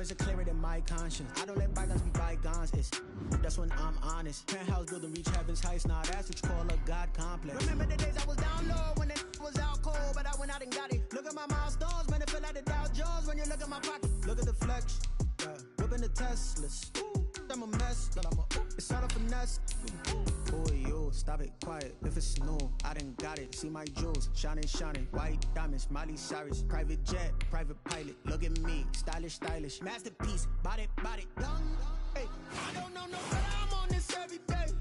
Diamonds are clearer than my conscience. I don't let bygones be bygones. That's when I'm honest. Penthouse building reach heaven's heights. Now that's what you call a God complex. Remember the days I was down low when it was out cold, but I went out and got it. Look at my milestones, man, it feel like the Dow Jones when you look at my pocket. Look at the flex, whipping the Teslas. I'm a mess, but it's all a finesse. Boy, you stop it, quiet. If it's new, I done got it. See my jewels, shining, shining. White diamonds, Miley Cyrus. Private jet, private pilot. Look at me, stylish, stylish. Masterpiece, body, young. Hey, I don't know no better. I'm on this every day.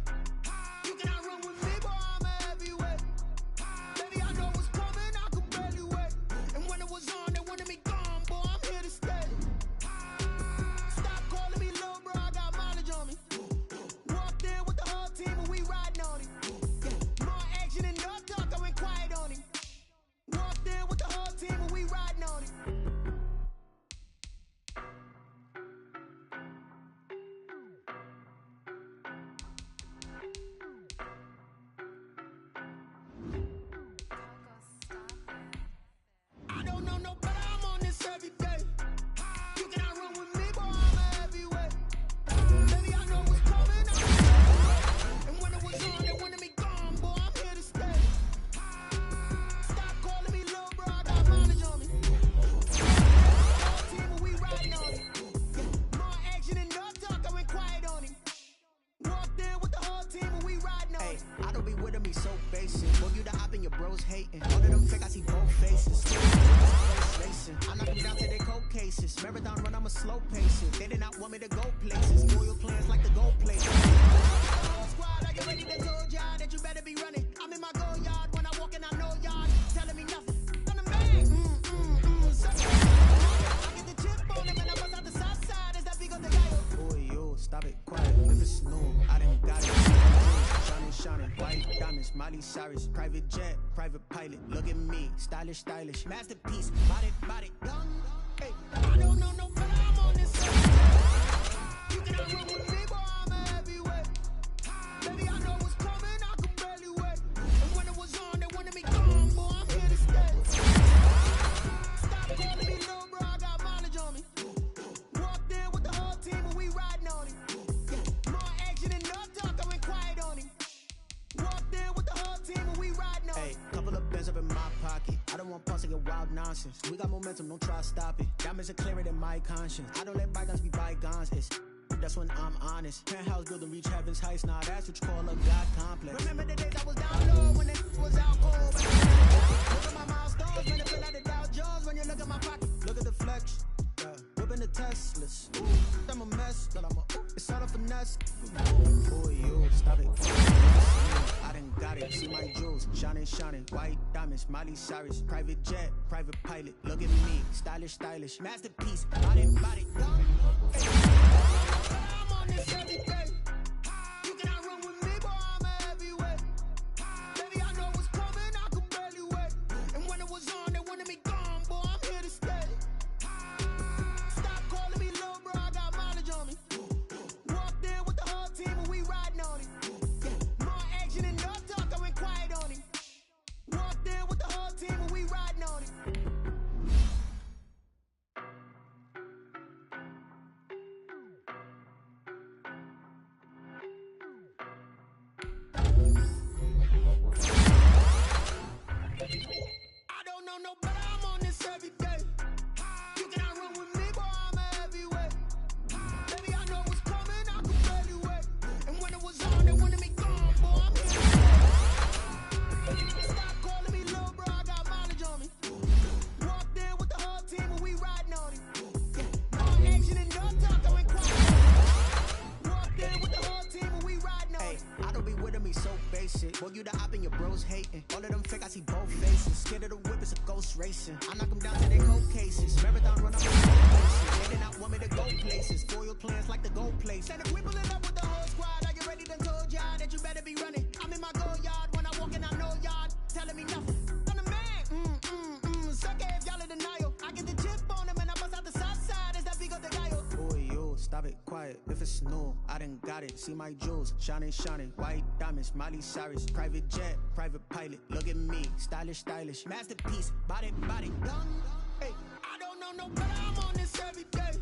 You cannot run with me, boy. I'm a heavyweight. Baby, I know what's coming. I could barely wait. And when it was on, they wanted me gone, boy. I'm here to stay. Stop calling me little bro. I got mileage on me. Walked in with the whole team and we riding on it. More action and no talk. I went quiet on him. Walked in with the whole team and we riding on it. I don't know no better, I'm on this every day. You cannot run with me, boy, I'm a heavyweight. Baby, I know what's coming, I can barely wait. And when it was on, they wanted me gone, boy, I'm here to stay. Stop calling me little bro, I got mileage on me. Whole team and we riding on it. More action and no talk, I went quiet on him. Walked in with the whole team and we riding on it. I don't be with him, he's so basic. Boy, you the op and your bros hating. All of them fake, I see both faces. I knock them down to their cold cases. Marathon run, I'm a slow pace. They did not want me to go places. Loyal plans like the gold places. Squad, I get ready to told y'all that you better be running. I'm in my go yard when I walk in, I know y'all telling me nothing. I'm the man. I get the chip on him and I bust out the south side. Is that big of the guy? Boy, you stop it, quiet. If it's new, I done got it. Shining, shining, white diamonds, Miley Cyrus. Private jet, private pilot. Look at me, stylish, stylish. Masterpiece, body, young. Hey, I don't know no better. I'm on this every day. You cannot run with me, boy. I'm a heavyweight. Baby, I know what's coming. I could barely wait. And when it was on, they wanted me gone, boy. I'm here to stay. Stop calling me little bro. I got mileage on me. Walked in with the whole team and we riding on it. More action and no talk. I went quiet on him. Walked in with the whole team and we riding on it. Hey, couple of bands up in my pocket. I don't want pulse to get wild nonsense. We got momentum, don't try to stop it. Diamonds are clearer than my conscience. I don't let bygones be bygones. That's when I'm honest. Penthouse building reach heaven's heights. Now that's what you call a God complex. Remember the days I was down low when it was out cold. But look at my milestones, man, it feel like the Dow Jones when you look at my pocket. Look at the flex, whipping the Teslas. I'm a mess, but it's all a finesse. Boy, you stop it. I done got it. See my jewels, shining, shining. White diamonds, Miley Cyrus. Private jet, private pilot. Look at me, stylish, stylish. Masterpiece, body, young. Hey, I'm on this every day. You cannot run with me, boy. I'm a heavyweight. Baby, I know what's coming. I could barely wait. And when it was on, they wanted me gone, boy. I'm here to stay. Stop calling me little bro. I got mileage on me. Walked in with the whole team and we riding on it. More action and no talk. I went quiet on him. Walked in with the whole team and we riding on it. I don't know no better. I'm on this every day. You cannot run with me, boy. I'm a heavyweight. Baby, I know what's coming. I could barely wait. And when it was on, they wanted me gone, boy. I'm here to stay. Stop calling me little bro. I got mileage on me. Walked in with the whole team and we riding on it. More action and no talk. I went quiet. Walked in with the whole team and we riding on it. I don't be with him, he's so basic. Boy, you the op and your bros hating. All of them fake, I see both faces. Scared of the whip, it's a ghost racing. I knock them down to their cold cases. Marathon run, I'm a slow pace. They did not want me to go places. Foil plans like the gold place. And if we pulling up with the whole squad, I get ready to told y'all that you better be running. I'm in my go yard when I walk in, I know y'all telling me nothing. I'm the man. Suck it if y'all in denial. I get the chip on him and I bust out the south side. Is that big of the guy? Boy, you stop it, quiet. If it's new, I done got it. See my jewels, shining, shining. White diamonds, Miley Cyrus. Private jet, private pilot. Look at me, stylish, stylish. Masterpiece, body, young. Hey, I don't know no better. I'm on this every day.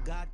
God.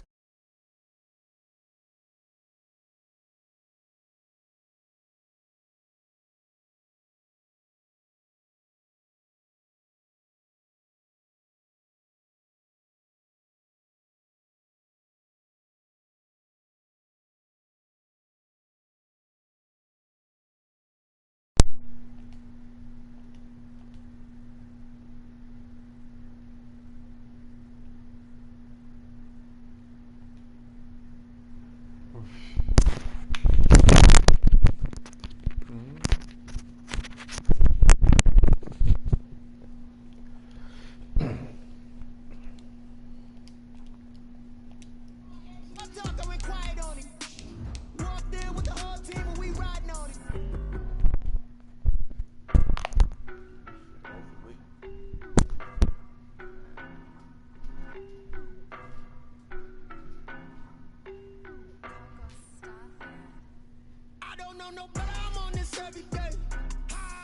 No, but I'm on this every day.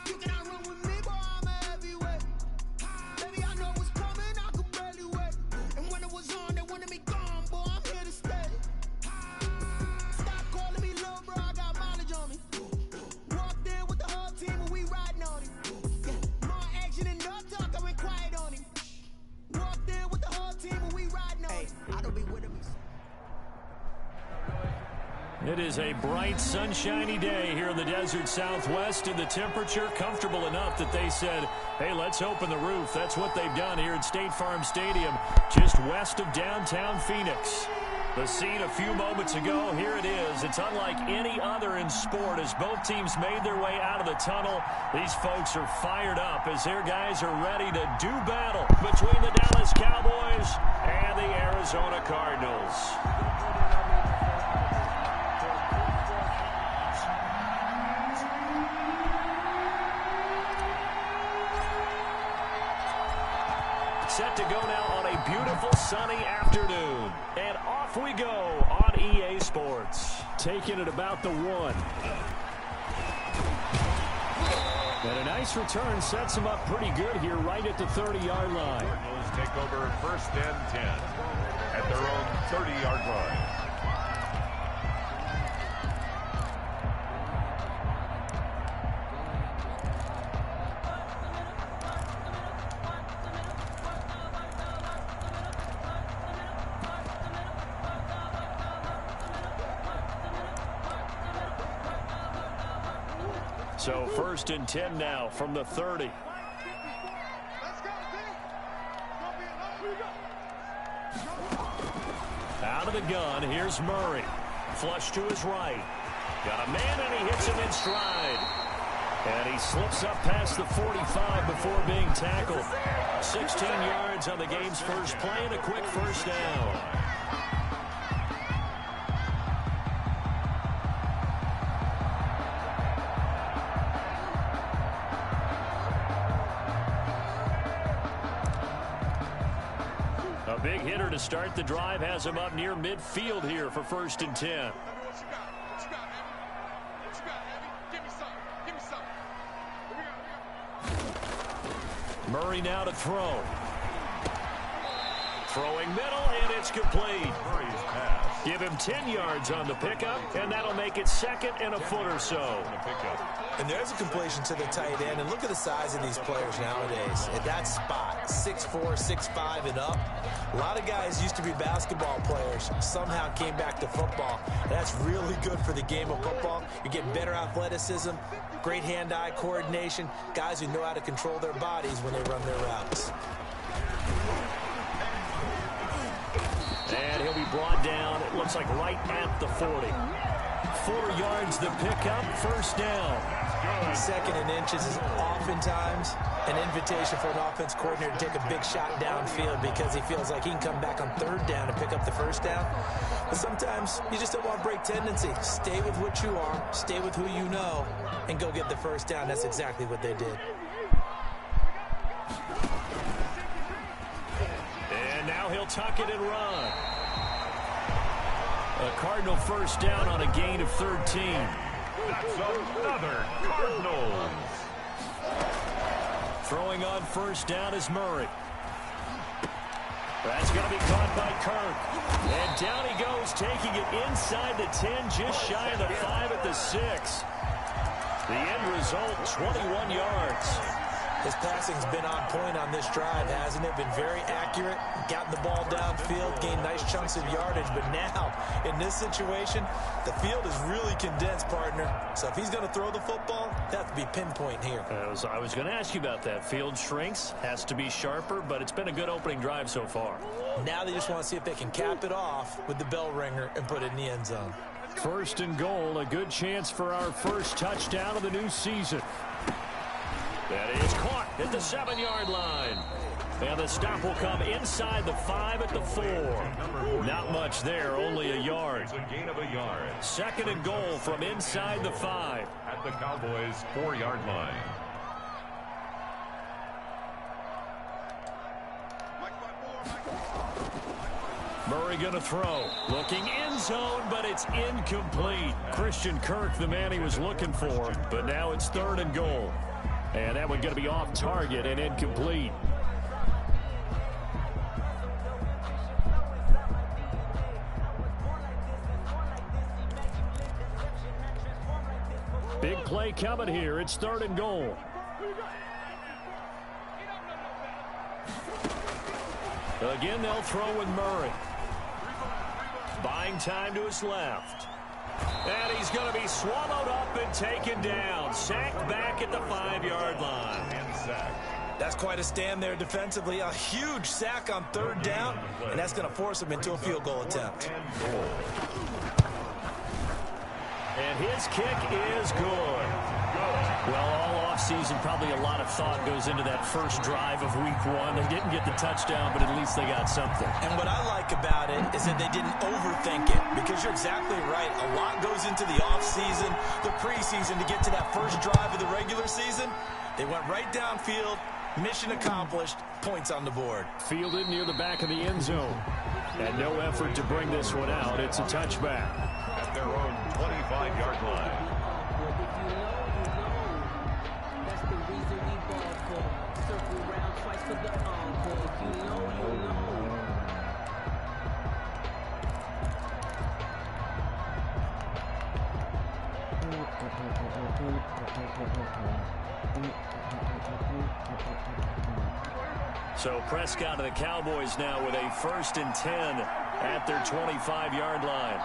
You cannot run with me, boy, I'm a heavyweight. Baby, I know what's coming, I could barely wait. And when it was on, they wanted me gone, boy, I'm here to stay. Stop calling me little bro, I got mileage on me. Walked in with the whole team and we riding on him. More action and no talk, I went quiet on him. Walked in with the whole team and we riding on him. I don't be with him. It is a bright, sunshiny day here in the desert Southwest, and the temperature comfortable enough that they said, hey, let's open the roof. That's what they've done here at State Farm Stadium, just west of downtown Phoenix. The scene a few moments ago, here it is. It's unlike any other in sport as both teams made their way out of the tunnel. These folks are fired up as their guys are ready to do battle between the Dallas Cowboys and the Arizona Cardinals. Set to go now on a beautiful sunny afternoon. And off we go on EA Sports. Taking it about the 1. And a nice return sets them up pretty good here right at the 30-yard line. Cardinals take over 1st and 10 at their own 30-yard line. So 1st and 10 now from the 30. Out of the gun, here's Murray. Flush to his right. Got a man, and he hits him in stride. And he slips up past the 45 before being tackled. 16 yards on the game's first play and a quick first down. Big hitter to start the drive has him up near midfield here for 1st and 10. Murray now to throw. Throwing middle, and it's complete. Murray's pass. Give him 10 yards on the pickup, and that'll make it 2nd and a foot or so. And there's a completion to the tight end. And look at the size of these players nowadays. At that spot, 6'4", 6'5", and up. A lot of guys used to be basketball players, somehow came back to football. And that's really good for the game of football. You're getting better athleticism, great hand-eye coordination, guys who know how to control their bodies when they run their routes. And he'll be brought down, it looks like right at the 40. 4 yards the pickup, 1st down. 2nd and inches is oftentimes an invitation for an offense coordinator to take a big shot downfield because he feels like he can come back on 3rd down and pick up the 1st down. But sometimes you just don't want break tendency. Stay with what you are, stay with who you know, and go get the 1st down. That's exactly what they did. And now he'll tuck it and run. A Cardinal 1st down on a gain of 13. That's another Cardinals. Throwing on 1st down is Murray. That's going to be caught by Kirk. And down he goes, taking it inside the 10, just shy of the 5 at the 6. The end result, 21 yards. His passing's been on point on this drive, hasn't it? Been very accurate, gotten the ball downfield, gained nice chunks of yardage. But now, in this situation, the field is really condensed, partner. So if he's going to throw the football, that has to be pinpoint here. I was going to ask you about that. Field shrinks, has to be sharper, but it's been a good opening drive so far. Now they just want to see if they can cap it off with the bell ringer and put it in the end zone. 1st and goal, a good chance for our first touchdown of the new season. That is caught at the 7-yard line. And the stop will come inside the 5 at the 4. Not much there, only a yard. It's a gain of a yard. 2nd and goal from inside the 5. At the Cowboys' 4-yard line. Murray going to throw. Looking end zone, but it's incomplete. Christian Kirk, the man he was looking for. But now it's 3rd and goal. And that one going to be off target and incomplete. Big play coming here. It's 3rd and goal. Again, they'll throw with Murray. Buying time to his left. And he's going to be swallowed up and taken down. Sacked back at the 5-yard line. And sack. That's quite a stand there defensively. A huge sack on 3rd down, and that's going to force him into a field goal attempt. And his kick is good. Well, all offseason, probably a lot of thought goes into that first drive of week 1. They didn't get the touchdown, but at least they got something. And what I like about it is that they didn't overthink it, because you're exactly right. A lot goes into the offseason, the preseason, to get to that first drive of the regular season. They went right downfield, mission accomplished, points on the board. Fielded near the back of the end zone. And no effort to bring this one out. It's a touchback. At their own 25-yard line. So Prescott of the Cowboys now with a 1st and 10 at their 25-yard line.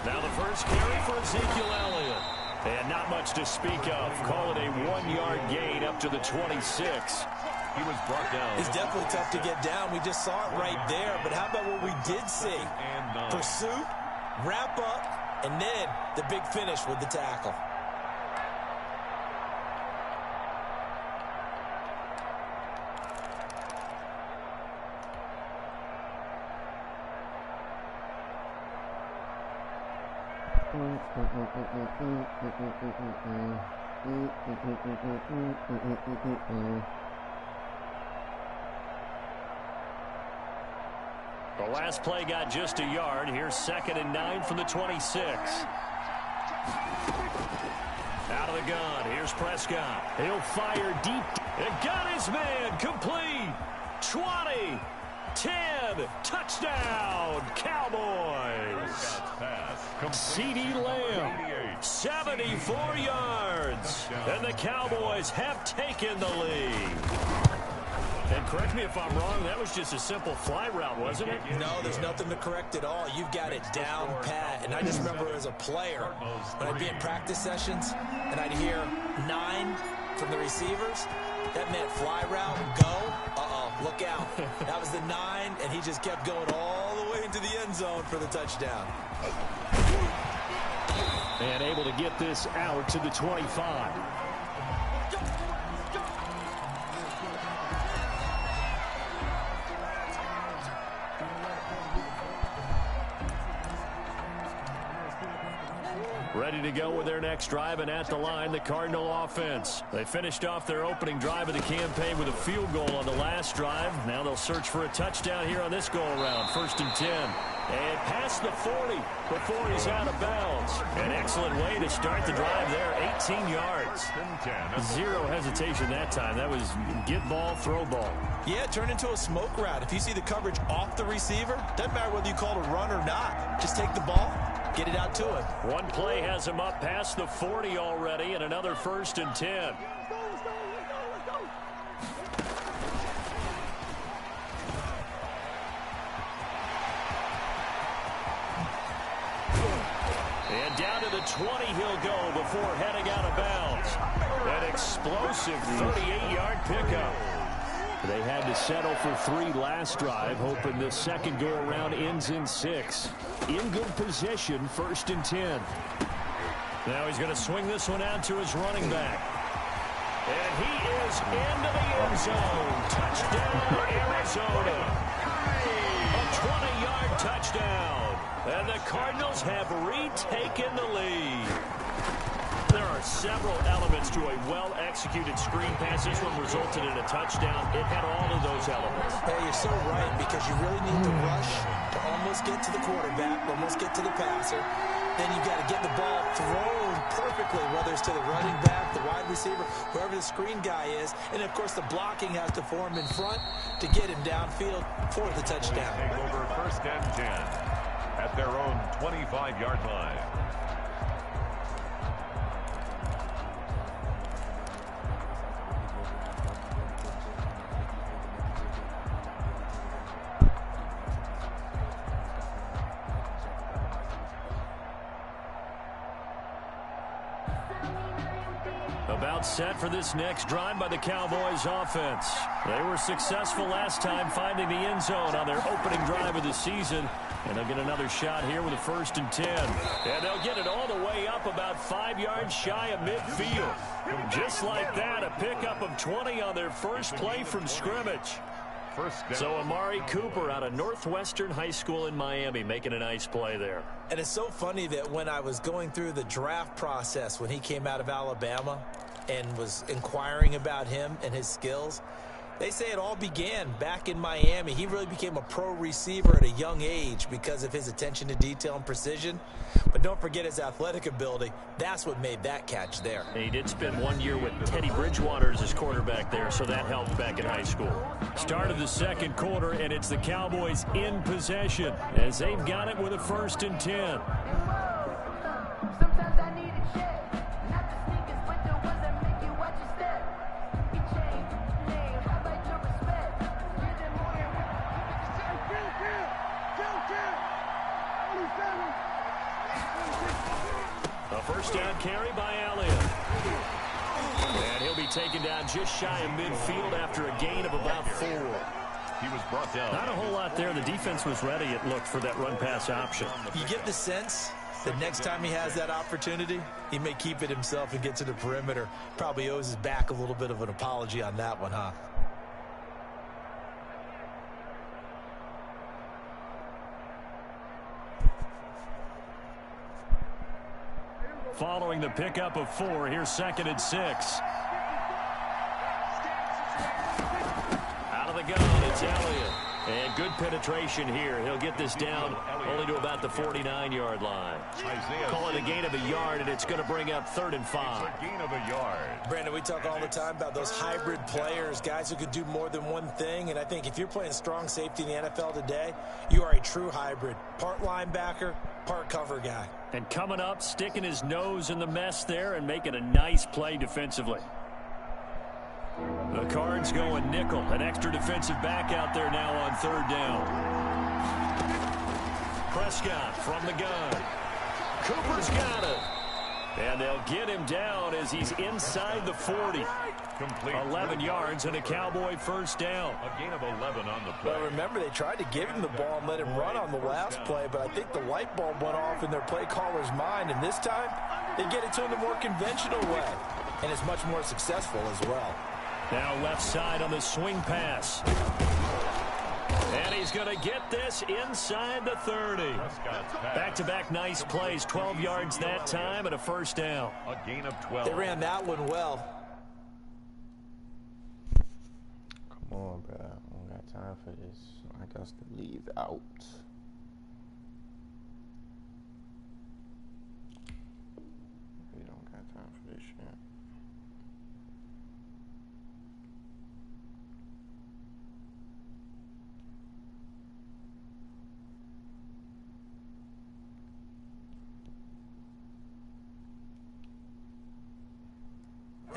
Now the first carry for Ezekiel Elliott. And not much to speak of. Call it a 1-yard gain up to the 26. He was brought down. It's definitely tough to get down. We just saw it right there. But how about what we did see? Pursuit, wrap up, and then the big finish with the tackle. The last play got just a yard. Here's 2nd and 9 from the 26. Out of the gun. Here's Prescott. He'll fire deep. And got his man. Complete. 20. 10. Touchdown. Cowboys. CeeDee Lamb. 74 yards. And the Cowboys have taken the lead. And correct me if I'm wrong, that was just a simple fly route, wasn't it? No, there's nothing to correct at all. You've got it down pat. And I just remember as a player, when I'd be in practice sessions, and I'd hear 9 from the receivers, that meant fly route, go. Uh-oh, look out. That was the 9, and he just kept going all the way into the end zone for the touchdown. And able to get this out to the 25. Ready to go with their next drive, and at the line, the Cardinal offense. They finished off their opening drive of the campaign with a field goal on the last drive. Now they'll search for a touchdown here on this go-around. 1st and 10 And past the 40 before he's out of bounds. An excellent way to start the drive there, 18 yards. Zero hesitation that time. That was get ball, throw ball. Yeah, turn into a smoke route. If you see the coverage off the receiver, doesn't matter whether you call it a run or not. Just take the ball, get it out to him. One play has him up past the 40 already, and another 1st and 10. And down to the 20 he'll go before heading out of bounds. An explosive 38-yard pickup. They had to settle for 3 last drive, hoping this second go-around ends in 6. In good position, 1st and 10. Now he's going to swing this one out to his running back. And he is into the end zone. Touchdown, Arizona. A 20-yard touchdown. And the Cardinals have retaken the lead. There are several elements to a well-executed screen pass. This one resulted in a touchdown. It had all of those elements. Hey, you're so right, because you really need to rush to almost get to the quarterback, almost get to the passer. Then you've got to get the ball thrown perfectly, whether it's to the running back, the wide receiver, whoever the screen guy is. And, of course, the blocking has to form in front to get him downfield for the touchdown. Take over 1st and 10 at their own 25-yard line. About set for this next drive by the Cowboys offense. They were successful last time finding the end zone on their opening drive of the season. And they'll get another shot here with a 1st and 10. And they'll get it all the way up about 5 yards shy of midfield. Just like that, a pickup of 20 on their first play from scrimmage. So Amari Cooper out of Northwestern High School in Miami making a nice play there. And it's so funny that when I was going through the draft process when he came out of Alabama and was inquiring about him and his skills, they say it all began back in Miami. He really became a pro receiver at a young age because of his attention to detail and precision. But don't forget his athletic ability. That's what made that catch there. And he did spend 1 year with Teddy Bridgewater as his quarterback there, so that helped back in high school. Start of the second quarter, and it's the Cowboys in possession as they've got it with a 1st and 10. A 1st down carry by Elliott. And he'll be taken down just shy of midfield after a gain of about 4. He was brought down. Not a whole lot there. The defense was ready, it looked, for that run-pass option. You get the sense that next time he has that opportunity, he may keep it himself and get to the perimeter. Probably owes his back a little bit of an apology on that one, huh? Following the pickup of 4, here's 2nd and 6. Out of the gun, it's Elliott. And good penetration here. He'll get this down only to about the 49-yard line. Call it a gain of a yard, and it's going to bring up 3rd and 5. It's a gain of a yard. Brandon, we talk all the time about those hybrid players, guys who could do more than one thing. And I think if you're playing strong safety in the NFL today, you are a true hybrid. Part linebacker, part cover guy. And coming up, sticking his nose in the mess there and making a nice play defensively. The Cards going nickel. An extra defensive back out there now on 3rd down. Prescott from the gun. Cooper's got it. And they'll get him down as he's inside the 40. Complete. 11 yards and a Cowboy 1st down. A gain of 11 on the play. Well, remember, they tried to give him the ball and let him run on the last play, but I think the light bulb went off in their play caller's mind, and this time they get it to him the more conventional way, and it's much more successful as well. Now left side on the swing pass. And he's going to get this inside the 30. Back-to-back nice plays, 12 yards that time and a 1st down. A gain of 12. They ran that one well. Come on, bro. I don't got time for this. I got to leave out.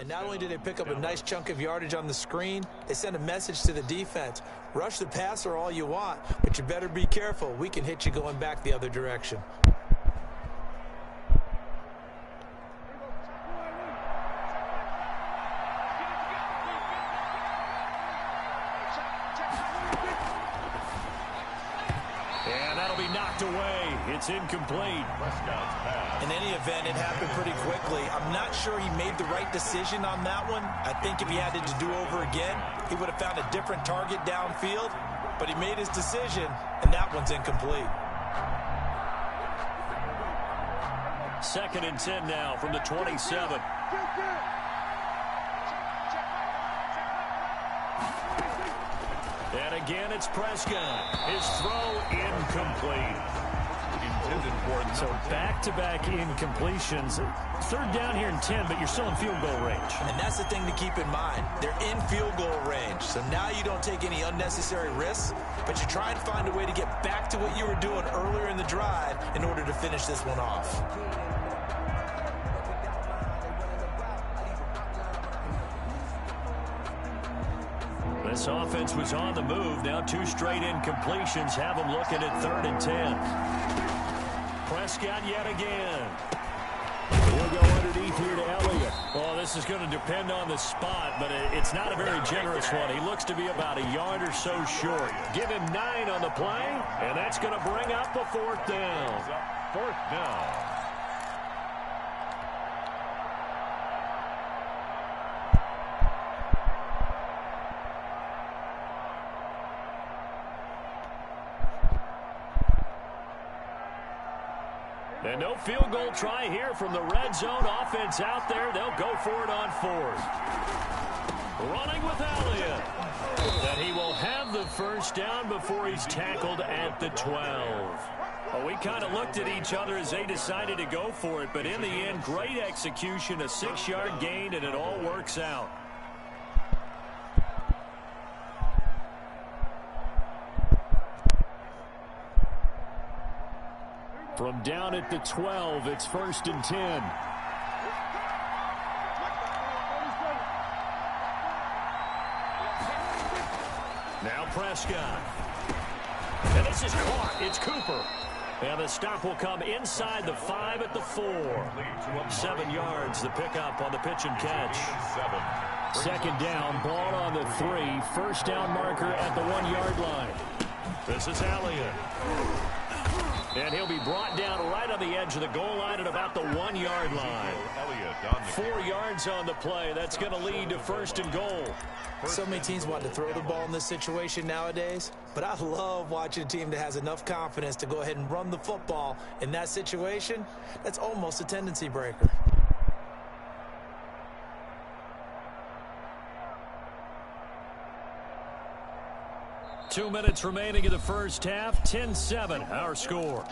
And not only did they pick up a nice chunk of yardage on the screen, they sent a message to the defense. Rush the passer all you want, but you better be careful. We can hit you going back the other direction. Away. It's incomplete. In any event, it happened pretty quickly. I'm not sure he made the right decision on that one. I think if he had it to do over again, he would have found a different target downfield, but he made his decision, and that one's incomplete. 2nd and 10 now from the 27. And again, it's Prescott. His throw incomplete. So back-to-back incompletions. 3rd down here and 10, but you're still in field goal range. And that's the thing to keep in mind. They're in field goal range. So now you don't take any unnecessary risks, but you try and find a way to get back to what you were doing earlier in the drive in order to finish this one off. This offense was on the move. Now 2 straight incompletions have them looking at 3rd and 10. Prescott yet again. He'll go underneath here to Elliott. Well, this is going to depend on the spot, but it's not a very generous one. He looks to be about a yard or so short. Give him 9 on the play, and that's going to bring up a 4th down. 4th down. And no field goal try here from the red zone offense out there. They'll go for it on 4th. Running with Elliott. And he will have the 1st down before he's tackled at the 12. Well, we kind of looked at each other as they decided to go for it. But in the end, great execution, a 6-yard gain, and it all works out. From down at the 12, it's 1st and 10. Now Prescott. And this is caught. It's Cooper. And the stop will come inside the 5 at the 4. 7 yards, the pickup on the pitch and catch. 2nd down, ball on the 3. 1st down marker at the 1-yard line. This is Elliott. And he'll be brought down right on the edge of the goal line at about the 1-yard line. 4 yards on the play. That's going to lead to 1st and goal. So many teams want to throw the ball in this situation nowadays, but I love watching a team that has enough confidence to go ahead and run the football in that situation. That's almost a tendency breaker. Two minutes remaining in the first half. 10-7, our score.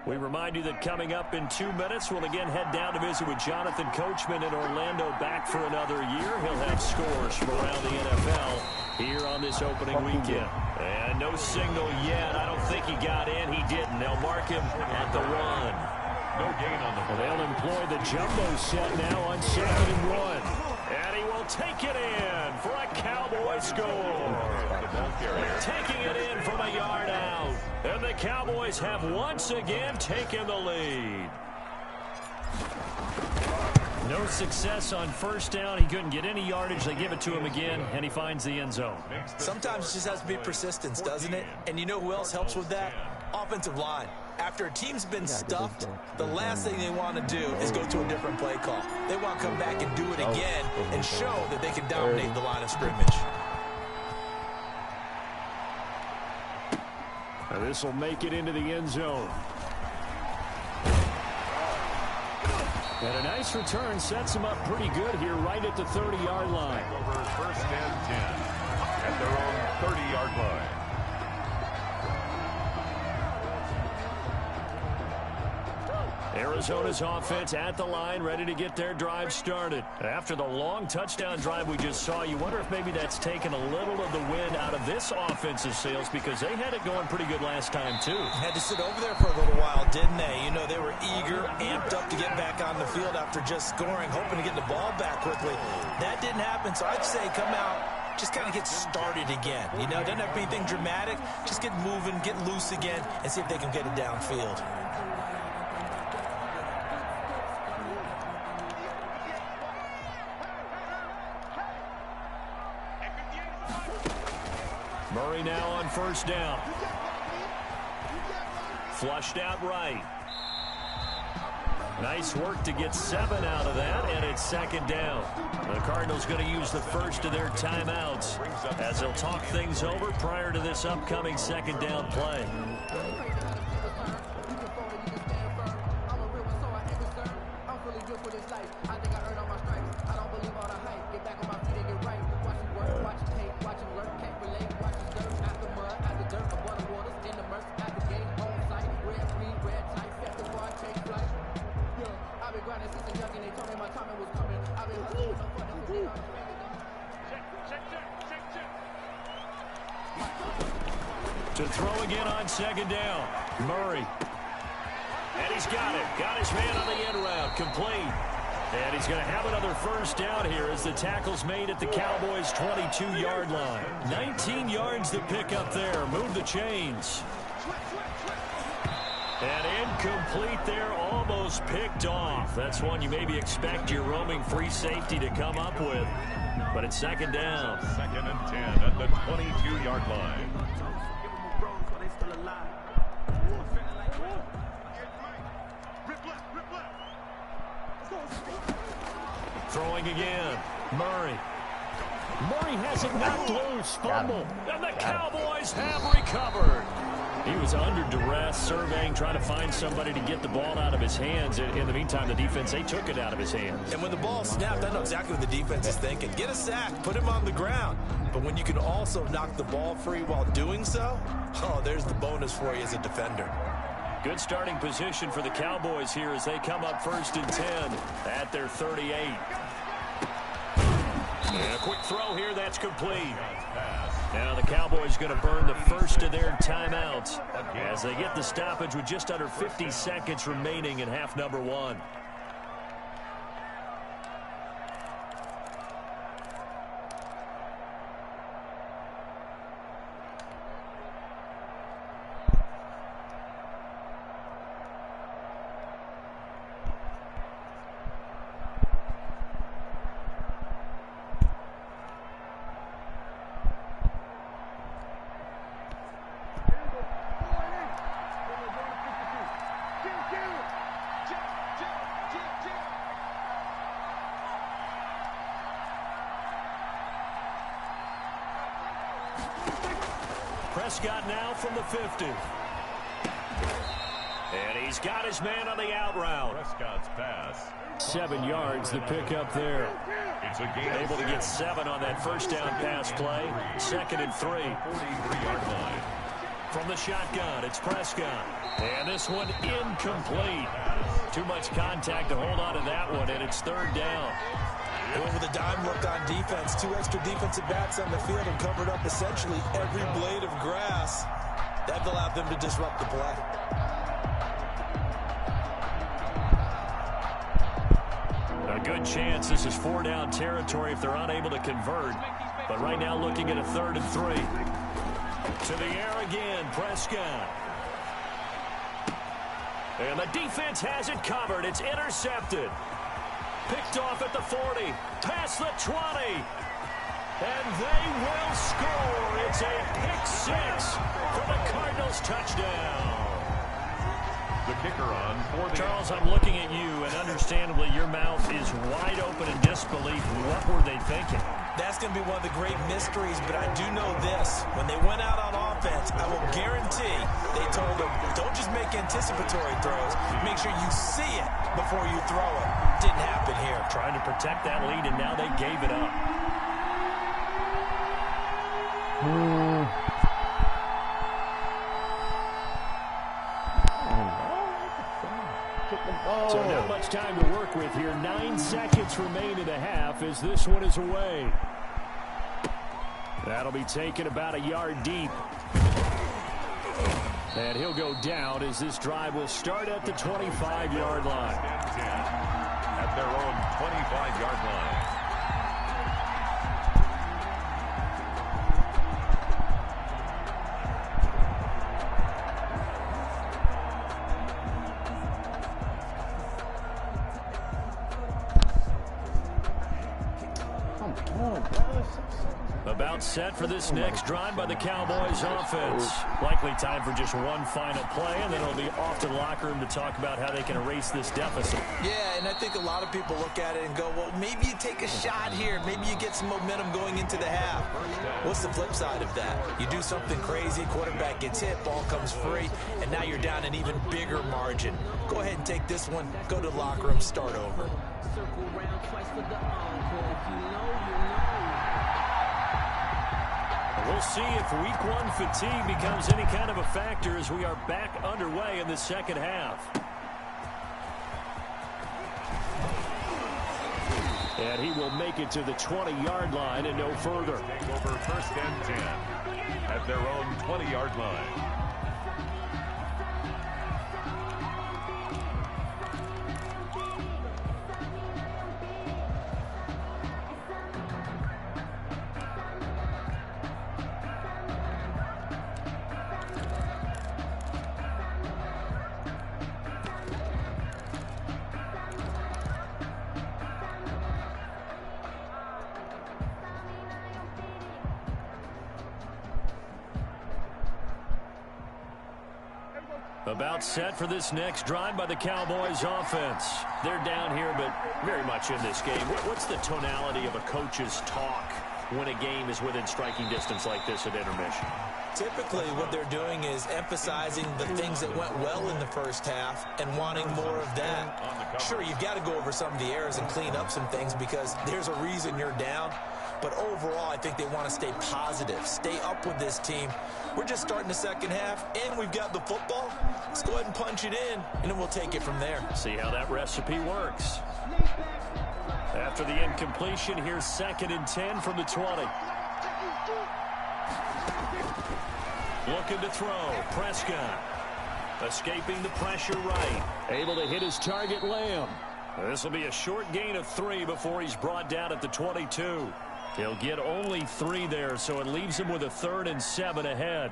We remind you that coming up in 2 minutes, we'll again head down to visit with Jonathan Coachman in Orlando, back for another year. He'll have scores from around the NFL here on this opening weekend. And no signal yet. I don't think he got in. He didn't. They'll mark him at the 1. No gain on the play. They'll employ the jumbo set now on 2nd and 1. And he will take it in for a Cowboy score. Taking it in from a yard out. And the Cowboys have once again taken the lead. No success on 1st down. He couldn't get any yardage. They give it to him again, and he finds the end zone. Sometimes it just has to be persistence, doesn't it? And you know who else helps with that? Offensive line. After a team's been stuffed, the last thing they want to do is go to a different play call. They want to come back and do it again and show that they can dominate the line of scrimmage. And this will make it into the end zone. And a nice return sets him up pretty good here right at the 30-yard line. Over 1st and 10 at their own 30-yard line. Arizona's offense at the line, ready to get their drive started. After the long touchdown drive we just saw, you wonder if maybe that's taken a little of the wind out of this offensive sails, because they had it going pretty good last time, too. Had to sit over there for a little while, didn't they? You know, they were eager, amped up to get back on the field after just scoring, hoping to get the ball back quickly. That didn't happen, so I'd say come out, just kind of get started again. You know, doesn't have to be anything dramatic. Just get moving, get loose again, and see if they can get it downfield. Murray now on first down. Flushed out right. Nice work to get 7 out of that, and it's second down. The Cardinals going to use the first of their timeouts as they'll talk things over prior to this upcoming second down play. To throw again on second down. Murray. And he's got it. Got his man on the end route. Complete. And he's going to have another first down here as the tackle's made at the Cowboys' 22-yard line. 19 yards to pick up there. Move the chains. And incomplete there, almost picked off. That's one you maybe expect your roaming free safety to come up with. But it's second down. Second and 10 at the 22-yard line. Throwing again. Murray. Murray has it knocked loose. Fumble. And the Cowboys have recovered. He was under duress, surveying, trying to find somebody to get the ball out of his hands. In the meantime, the defense, they took it out of his hands. And when the ball snapped, I know exactly what the defense is thinking. Get a sack, put him on the ground. But when you can also knock the ball free while doing so, oh, there's the bonus for you as a defender. Good starting position for the Cowboys here as they come up first and 10 at their 38. And a quick throw here, that's complete. Now the Cowboys going to burn the first of their timeouts as they get the stoppage with just under 50 seconds remaining in half number 1. Prescott now from the 50. And he's got his man on the out route. Prescott's pass. 7 yards to pick up there. It's a gain. Able to get 7 on that first down pass play. Second and 3. 43-yard line. From the shotgun, it's Prescott. And this one incomplete. Too much contact to hold on to that one, and it's third down. Going with a dime look on defense. 2 extra defensive backs on the field and covered up essentially every blade of grass. That allowed them to disrupt the play. A good chance this is 4-down territory if they're unable to convert. But right now looking at a 3rd and 3. To the air again, Prescott. And the defense has it covered. It's intercepted. Picked off at the 40, past the 20, and they will score. It's a pick-6 for the Cardinals touchdown. The kicker on for the... Charles, I'm looking at you, and understandably your mouth is wide open in disbelief. What were they thinking? That's going to be one of the great mysteries, but I do know this. When they went out on offense, I will guarantee they told them, don't just make anticipatory throws. Make sure you see it before you throw it. Didn't happen here. Trying to protect that lead, and now they gave it up. So not much time to work with here. 9 seconds remain in the half as this one is away. That'll be taken about a yard deep. And he'll go down as this drive will start at the 25-yard line. At their own 25-yard line. About set for this next drive by the Cowboys offense. Likely time for just one final play, and then it'll be off to the locker room to talk about how they can erase this deficit. Yeah, and I think a lot of people look at it and go, well, maybe you take a shot here. Maybe you get some momentum going into the half. What's the flip side of that? You do something crazy, quarterback gets hit, ball comes free, and now you're down an even bigger margin. Go ahead and take this one, go to the locker room, start over. Circle around twice for the encore. If you know, you know. We'll see if week one fatigue becomes any kind of a factor as we are back underway in the second half. And he will make it to the 20-yard line and no further. Take over first and 10 at their own 20-yard line. About set for this next drive by the Cowboys offense. They're down here, but very much in this game. What's the tonality of a coach's talk when a game is within striking distance like this at intermission? Typically, what they're doing is emphasizing the things that went well in the first half and wanting more of that. Sure, you've got to go over some of the errors and clean up some things because there's a reason you're down. But overall, I think they want to stay positive, stay up with this team. We're just starting the second half, and we've got the football. Let's go ahead and punch it in, and then we'll take it from there. See how that recipe works. After the incompletion, here's 2nd and 10 from the 20. Looking to throw. Prescott. Escaping the pressure right. Able to hit his target, Lamb. This will be a short gain of 3 before he's brought down at the 22. He'll get only 3 there, so it leaves him with a 3rd and 7 ahead.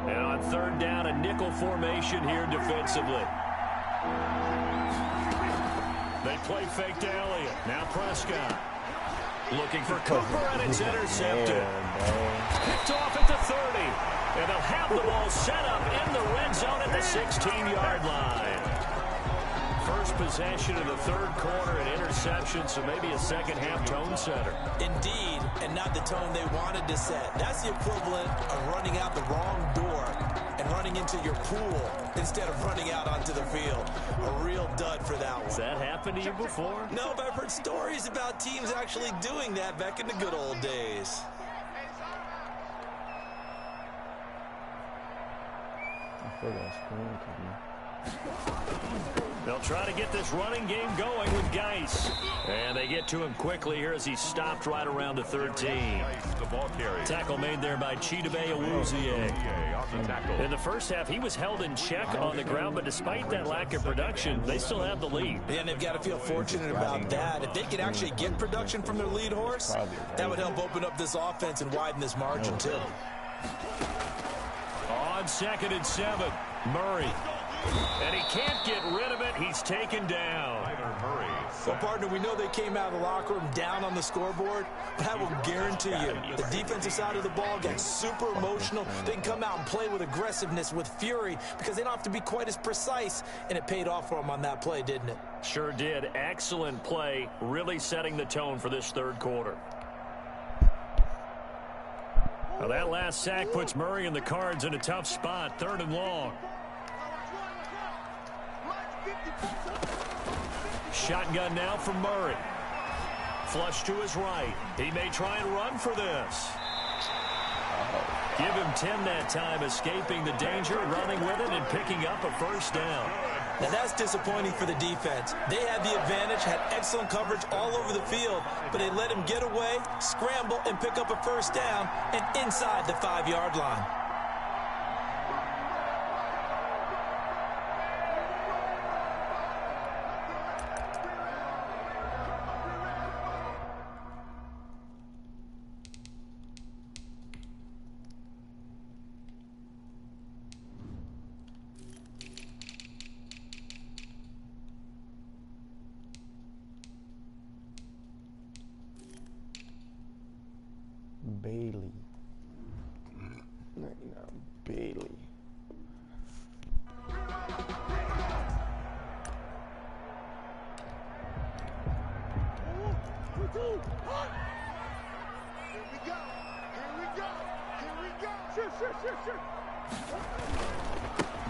And on 3rd down, a nickel formation here defensively. They play fake to Elliott. Now Prescott. Looking for Cooper, and it's intercepted. Picked off at the 30. And they'll have the ball set up in the red zone at the 16-yard line. First possession of the 3rd quarter, an interception, so maybe a second-half tone setter. Indeed, and not the tone they wanted to set. That's the equivalent of running out the wrong door and running into your pool instead of running out onto the field. A real dud for that one. Has that happened to you before? No, but I've heard stories about teams actually doing that back in the good old days. They'll try to get this running game going with Geis. And they get to him quickly here as he's stopped right around the 13. The ball carry. Tackle made there by Chidobe Awuzie. In the first half, he was held in check on the ground, but despite that lack of production, they still have the lead. And they've got to feel fortunate about that. If they can actually get production from their lead horse, that would help open up this offense and widen this margin, too. On 2nd and 7, Murray. And he can't get rid of it. He's taken down. Well, partner, we know they came out of the locker room down on the scoreboard, but I will guarantee you the defensive side of the ball got super emotional. They can come out and play with aggressiveness, with fury, because they don't have to be quite as precise, and it paid off for them on that play, didn't it? Sure did. Excellent play, really setting the tone for this 3rd quarter. Well, that last sack puts Murray and the Cards in a tough spot, 3rd and long. Shotgun now from Murray. Flush to his right. He may try and run for this. Give him 10 that time, escaping the danger, running with it, and picking up a 1st down. Now that's disappointing for the defense. They had the advantage, had excellent coverage all over the field, but they let him get away, scramble, and pick up a first down and inside the 5-yard line. Bailey. No, Bailey.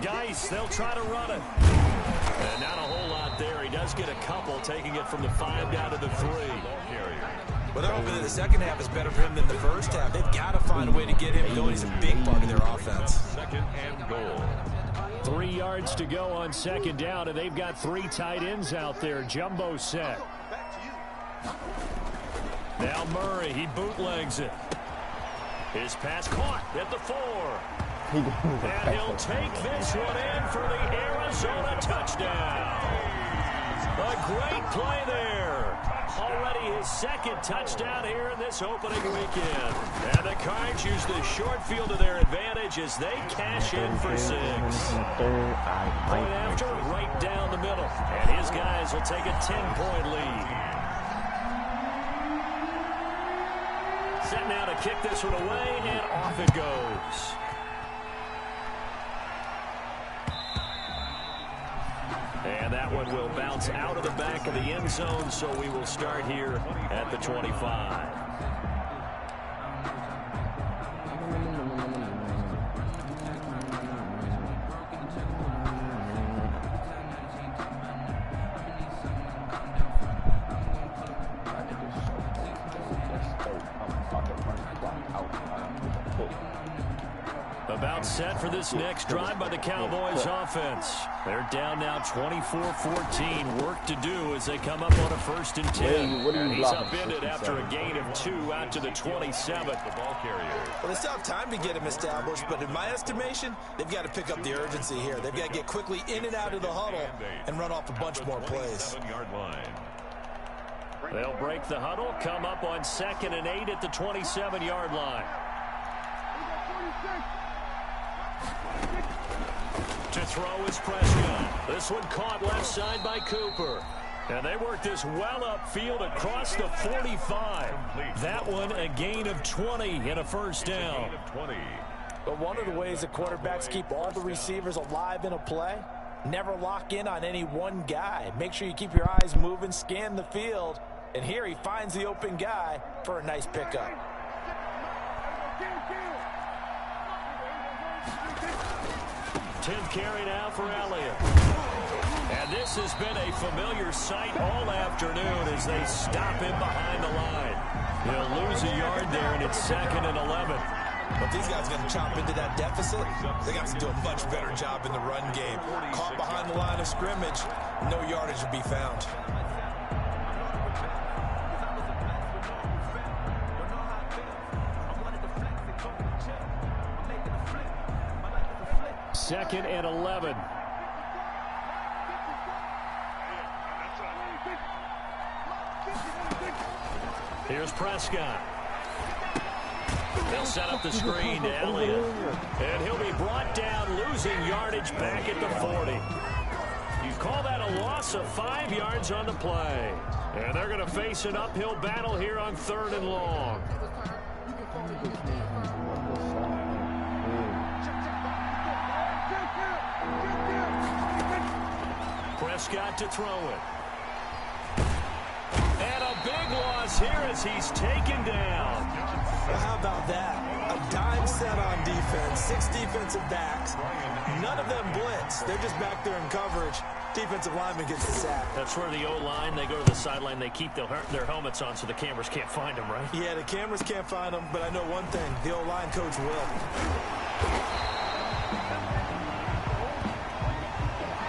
Geis, they'll try to run it. And not a whole lot there. He does get a couple, taking it from the 5 down to the 3. Well, they're hoping that the second half is better for him than the first half. They've got to find a way to get him going. He's a big part of their offense. 2nd and goal. 3 yards to go on 2nd down, and they've got 3 tight ends out there. Jumbo set. Now Murray, he bootlegs it. His pass caught at the 4. And he'll take this one in for the Arizona touchdown. A great play there. Already his 2nd touchdown here in this opening weekend. And the Cards use the short field to their advantage as they cash in for 6. Point after, right down the middle. And his guys will take a 10-point lead. Set now to kick this one away, and off it goes. And that one will bounce out of the back of the end zone, so we will start here at the 25. About set for this next drive by the Cowboys offense. They're down now 24-14. Work to do as they come up on a 1st and 10. And he's upended after a gain of 2 out to the 27th. The ball carrier. Well, they still have time to get him established, but in my estimation, they've got to pick up the urgency here. They've got to get quickly in and out of the huddle and run off a bunch more plays. 7-yard line. They'll break the huddle, come up on 2nd and 8 at the 27-yard line. To throw is Prescott. This one caught left side by Cooper. And they work this well upfield across the 45. That one a gain of 20 and a first down. But one of the ways that quarterbacks keep all the receivers alive in a play, never lock in on any one guy. Make sure you keep your eyes moving, scan the field. And here he finds the open guy for a nice pickup. 10th carry now for Elliott. And this has been a familiar sight all afternoon as they stop him behind the line. He'll lose a yard there, and it's 2nd and 11. But these guys are going to chop into that deficit. They got to do a much better job in the run game. Caught behind the line of scrimmage, no yardage will be found. Second and 11. Here's Prescott. They'll set up the screen to Elliott. And he'll be brought down, losing yardage back at the 40. You call that a loss of 5 yards on the play. And they're going to face an uphill battle here on 3rd and long. Prescott to throw it. And a big loss here as he's taken down. Well, how about that? A dime set on defense, 6 defensive backs. None of them blitz. They're just back there in coverage. Defensive lineman gets the sack. That's where the O-line, they go to the sideline, they keep their helmets on so the cameras can't find them, right? Yeah, the cameras can't find them, but I know one thing. The O-line coach will.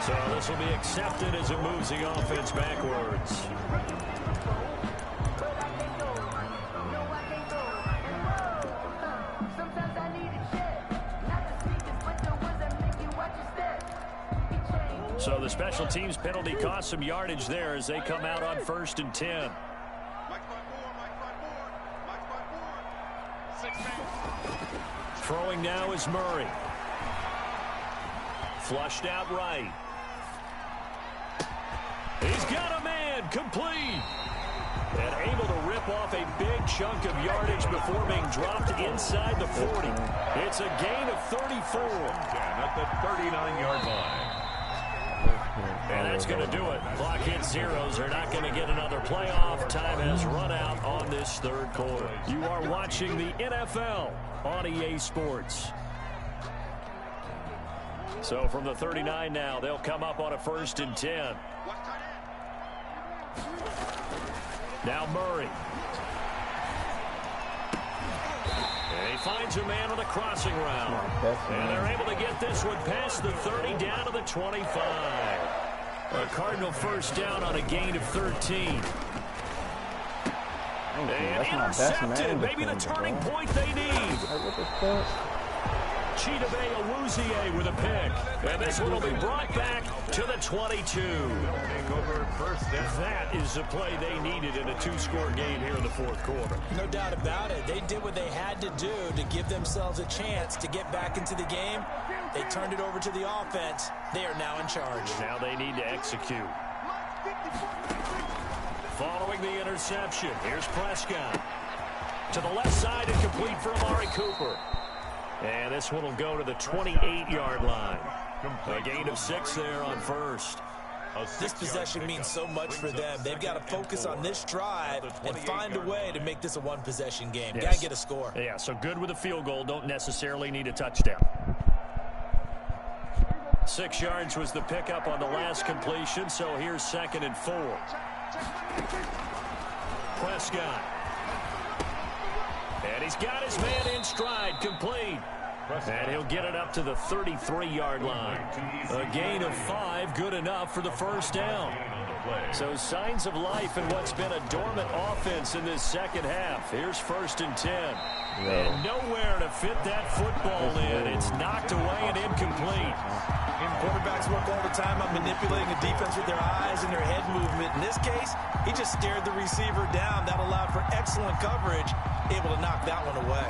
So this will be accepted as it moves the offense backwards. So the special teams penalty cost some yardage there as they come out on 1st and 10. Throwing now is Murray. Flushed out right. He's got a man, complete. And able to rip off a big chunk of yardage before being dropped inside the 40. It's a gain of 34. At the 39-yard line. And that's going to do it. Clock hits zeros. They're not going to get another playoff. Time has run out on this third quarter. You are watching the NFL on EA Sports. So from the 39 now, they'll come up on a 1st and 10. Now Murray. And he finds a man on the crossing route. And they're able to get this one past the 30 down to the 25. A Cardinal first down on a gain of 13. And intercepted. Maybe the turning point they need. Chidobe Awuzie with a pick. And this one will be brought back to the 22. That is the play they needed in a 2-score game here in the 4th quarter. No doubt about it. They did what they had to do to give themselves a chance to get back into the game. They turned it over to the offense. They are now in charge. Now they need to execute. Following the interception, here's Prescott. To the left side and complete for Amari Cooper. And this one will go to the 28-yard line. A gain of 6 there on 1st. This possession means so much for them. They've got to focus on this drive and find a way to make this a one-possession game. Yes. Got to get a score. Yeah, so good with a field goal. Don't necessarily need a touchdown. 6 yards was the pickup on the last completion, so here's 2nd and 4. Prescott. And he's got his man in stride, complete. And he'll get it up to the 33-yard line. A gain of 5, good enough for the first down. So signs of life in what's been a dormant offense in this second half. Here's 1st and 10. And nowhere to fit that football in. It's knocked away and incomplete. Quarterbacks work all the time on manipulating the defense with their eyes and their head movement. In this case, he just stared the receiver down. That allowed for excellent coverage, able to knock that one away.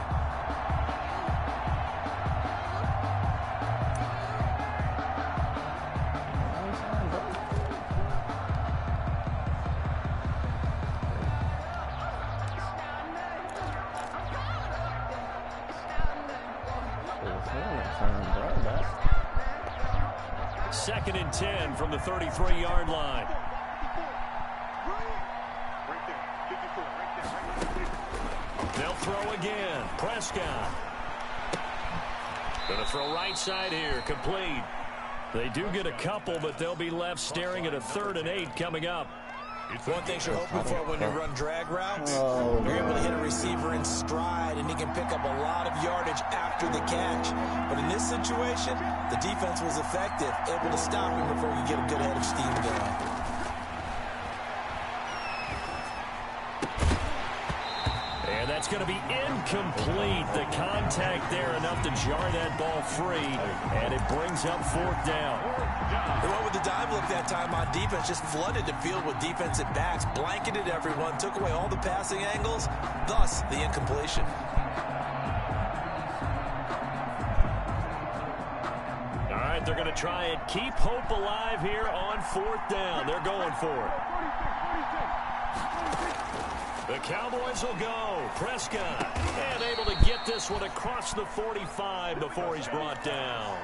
Second and 10 from the 33-yard line. They'll throw again. Prescott. Going to throw right side here. Complete. They do get a couple, but they'll be left staring at a 3rd and 8 coming up. One thing you're hoping for when you run drag routes, you're able to hit a receiver in stride, and he can pick up a lot of yardage after the catch. But in this situation, the defense was effective, able to stop him before you get a good head of steam going. And that's going to be incomplete. The contact there enough to jar that ball free, and it brings up 4th down. They went with the dive look that time on defense, just flooded the field with defensive backs, blanketed everyone, took away all the passing angles, thus the incompletion. All right, they're going to try and keep hope alive here on 4th down. They're going for it. The Cowboys will go. Prescott, and able to get this one across the 45 before he's brought down.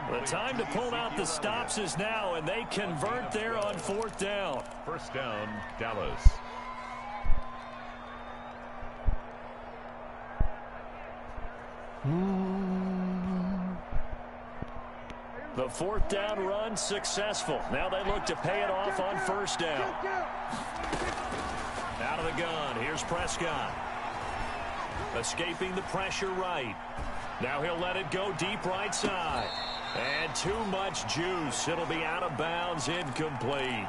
The time to pull out the stops is now, and they convert there on 4th down. First down, Dallas. The 4th down run successful. Now they look to pay it off on 1st down. Out of the gun, here's Prescott. Escaping the pressure right. Now he'll let it go deep right side. And too much juice. It'll be out of bounds, incomplete.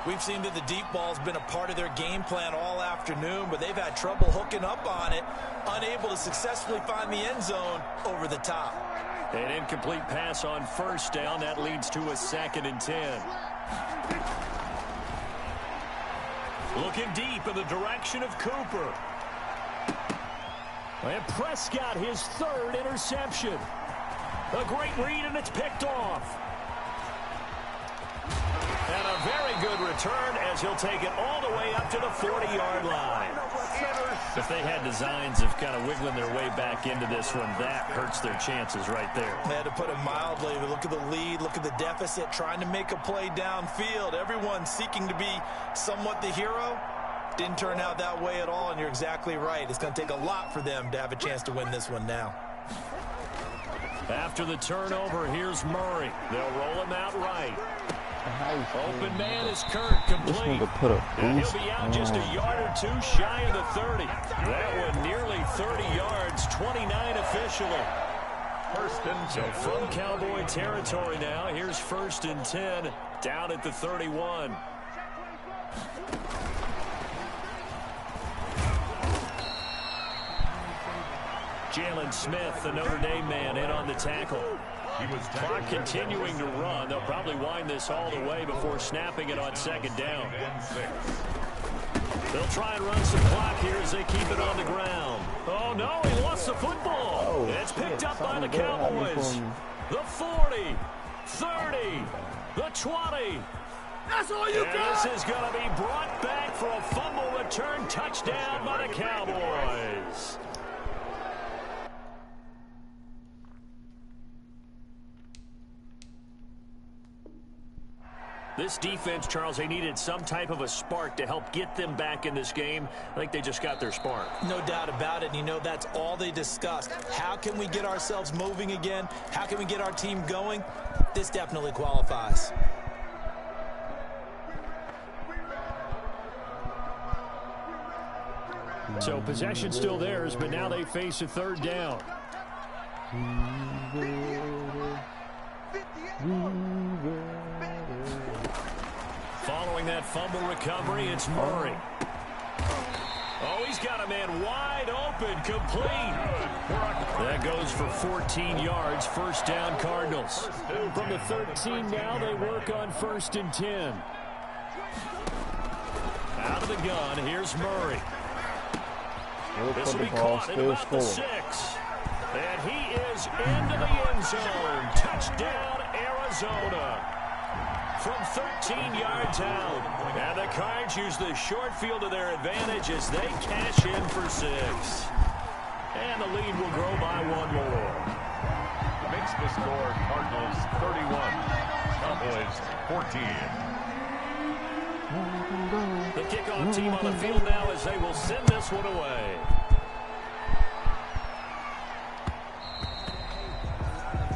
We've seen that the deep ball's been a part of their game plan all afternoon, but they've had trouble hooking up on it, unable to successfully find the end zone over the top. An incomplete pass on first down. That leads to a 2nd and 10. Looking deep in the direction of Cooper. And Prescott, his 3rd interception. A great read, and it's picked off. And a very good return as he'll take it all the way up to the 40-yard line. If they had designs of kind of wiggling their way back into this one, that hurts their chances right there. They had to put it mildly. Look at the lead, look at the deficit, trying to make a play downfield. Everyone seeking to be somewhat the hero. Didn't turn out that way at all, and you're exactly right. It's going to take a lot for them to have a chance to win this one now. After the turnover, here's Murray. They'll roll him out right. Open man is Kirk, complete. And he'll be out just a yard or two shy of the 30. That one nearly 30 yards, 29 officially. So from Cowboy territory now, here's 1st and 10 down at the 31. Jalen Smith, the Notre Dame man, in on the tackle. Clock continuing to run. They'll probably wind this all the way before snapping it on 2nd down. They'll try and run some clock here as they keep it on the ground. Oh, no, he lost the football. Oh, it's picked up by the Cowboys. The 40, 30, the 20. That's all you got. This is going to be brought back for a fumble return touchdown by the Cowboys. This defense, Charles, they needed some type of a spark to help get them back in this game. I think they just got their spark. No doubt about it. And you know, that's all they discussed. How can we get ourselves moving again? How can we get our team going? This definitely qualifies. So possession still theirs, but now they face a 3rd down. Following that fumble recovery, it's Murray. Oh, he's got a man wide open, complete. That goes for 14 yards, 1st down Cardinals. From the 13 now, they work on 1st and 10. Out of the gun, here's Murray. This will be caught at about the 6. And he is into the end zone. Touchdown, Arizona. From 13 yards out. And the Cards use the short field to their advantage as they cash in for 6. And the lead will grow by 1 more. Makes the score Cardinals 31, Cowboys 14. The kickoff team on the field now as they will send this one away.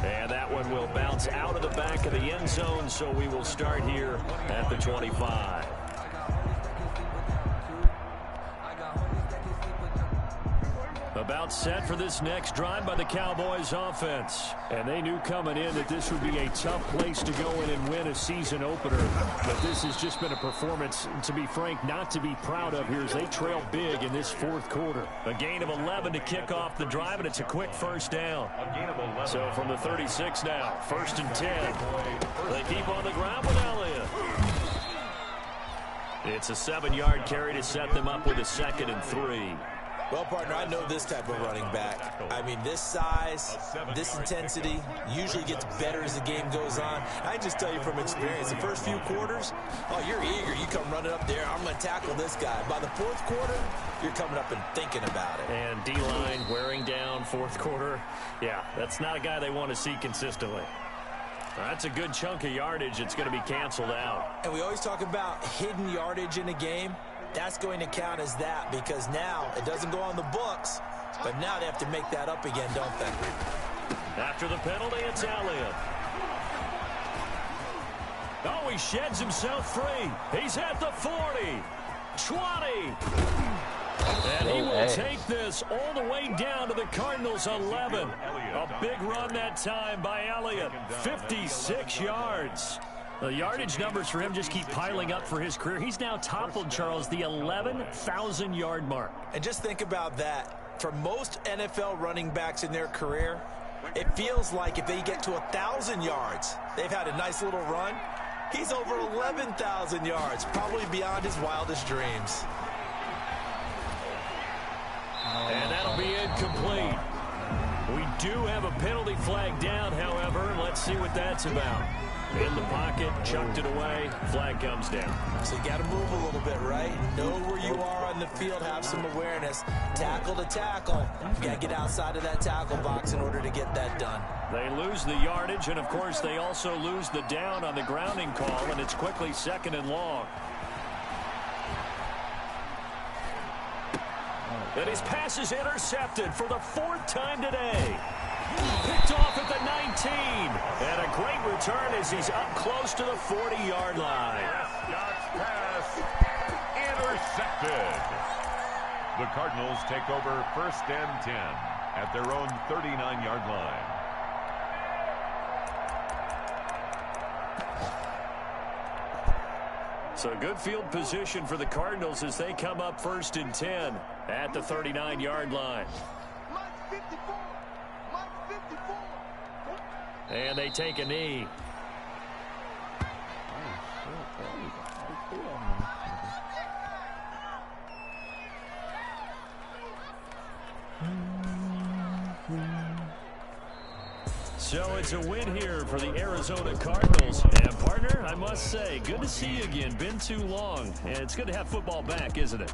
And that one will bounce out of the back of the end zone, so we will start here at the 25. About set for this next drive by the Cowboys offense. And they knew coming in that this would be a tough place to go in and win a season opener. But this has just been a performance, to be frank, not to be proud of here as they trail big in this 4th quarter. A gain of 11 to kick off the drive, and it's a quick 1st down. So from the 36 now, 1st and 10. They keep on the ground with Elliott. It's a 7-yard carry to set them up with a 2nd and 3. Well, partner, I know this type of running back. I mean, this size, this intensity usually gets better as the game goes on. I just tell you from experience, the first few quarters, oh, you're eager. You come running up there, I'm going to tackle this guy. By the 4th quarter, you're coming up and thinking about it. And D-line wearing down 4th quarter. Yeah, that's not a guy they want to see consistently. That's a good chunk of yardage. It's going to be canceled out. And we always talk about hidden yardage in a game. That's going to count as that because now it doesn't go on the books, but now they have to make that up again, don't they? After the penalty, it's Elliott. Oh, he sheds himself free. He's at the 40, 20. And he will take this all the way down to the Cardinals' 11. A A big run that time by Elliott. 56 yards. The yardage numbers for him just keep piling up for his career. He's now toppled, Charles, the 11,000-yard mark. And just think about that. For most NFL running backs in their career, it feels like if they get to 1,000 yards, they've had a nice little run. He's over 11,000 yards, probably beyond his wildest dreams. And that'll be incomplete. We do have a penalty flag down, however. Let's see what that's about. In the pocket, chucked it away, flag comes down. So you got to move a little bit, right? Know where you are on the field, have some awareness. Tackle to tackle. You got to get outside of that tackle box in order to get that done. They lose the yardage, and of course they also lose the down on the grounding call, and it's quickly 2nd and long. And his pass is intercepted for the 4th time today. Picked off at the 19. And a great return as he's up close to the 40-yard line. Prescott's pass intercepted. The Cardinals take over 1st and 10 at their own 39-yard line. So good field position for the Cardinals as they come up 1st and 10 at the 39-yard line. And they take a knee. So it's a win here for the Arizona Cardinals. And, partner, I must say, good to see you again. Been too long. And it's good to have football back, isn't it?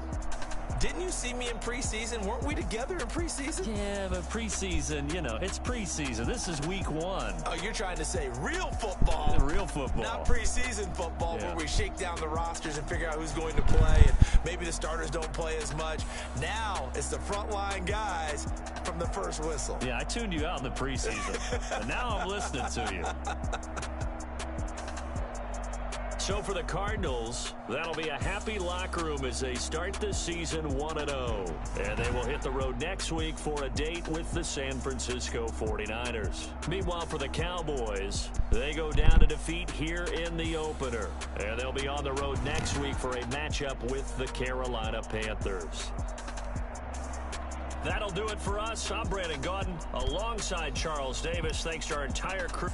Didn't you see me in preseason? Weren't we together in preseason? Yeah, but preseason, you know, it's preseason. This is week 1. Oh, you're trying to say real football. Real football. Not preseason football, Yeah. where we shake down the rosters and figure out who's going to play, and maybe the starters don't play as much. Now it's the frontline guys from the first whistle. Yeah, I tuned you out in the preseason. And now I'm listening to you. So for the Cardinals, that'll be a happy locker room as they start the season 1-0. And they will hit the road next week for a date with the San Francisco 49ers. Meanwhile, for the Cowboys, they go down to defeat here in the opener. And they'll be on the road next week for a matchup with the Carolina Panthers. That'll do it for us. I'm Brandon Gaudin alongside Charles Davis. Thanks to our entire crew.